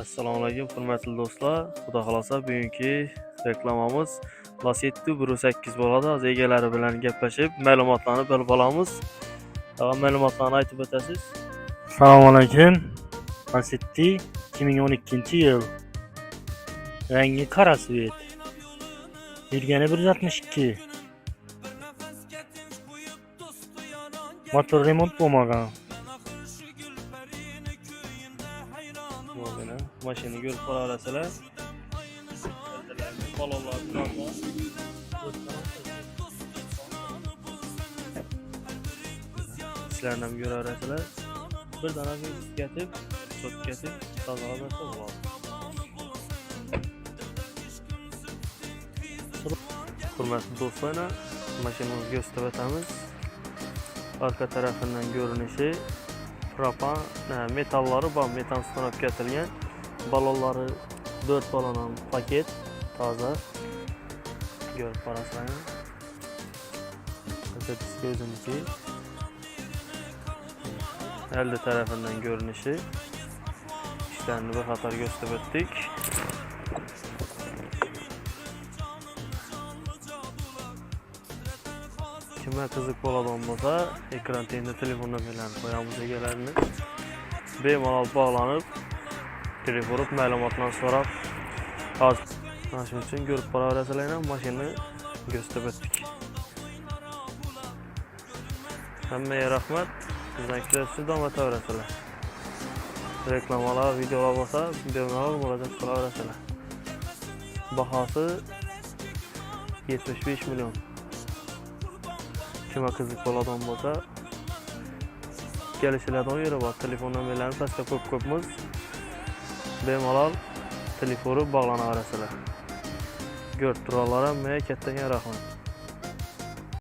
Assalomu alaykum hurmatli do'stlar. Xudo xolasa bugungi reklamamiz Lacetti 1.8 bo'ladi. Az egalari bilan gaplashib, ma'lumotlarni bilib olamiz. Ma'lumotlarni aytib o'tasiz. Assalomu alaykum. Lacetti 2012-yil. Rangi qora svet. Yurgani 162. Motor remont bo'lmagan. Mashina ko'rib qolarasizlar. Balonlar sizlarni ham ko'rarasizlar. Bir dana ketib, tozalab olsa bo'ladi. Hurmatli do'stlar, mashinamizni gösterib o'tamiz. Arka tarafından görünüşü propan metallari bor, metan stonab ketilgan. Balonlari 4 balondan paket toza. Görüp qarasanglar. Gözümüzü elde tarafından görünüşü. İşlerini bir qator gösterib o'tdik. Kimga qiziq bo'ladigan bo'lsa, ekran tengida telefondan bilan qo'yamiz egalarini. Bemalol bog'lanib, telefon urib, ma'lumotlarni so'rab, hozir mana shuning uchun ko'rib qolarasizlar, mashinani gösterib o'tdik. Hammaga rahmat. Bizdan kelishni davom etaverasizlar. Reklamalar, videolar bo'lsa, bemalol murojaat qilaverasizlar. Bahosi 75 milyon. Kimga qiziq bo'ladigan bo'lsa, kelishiladigan yeri bor. Telefon nomerlarini pastda ko'p-ko'pmiz. Bemalol telefonni bog'lanaverasizlar. Ko'rib turganlar hammaga katta rahmat.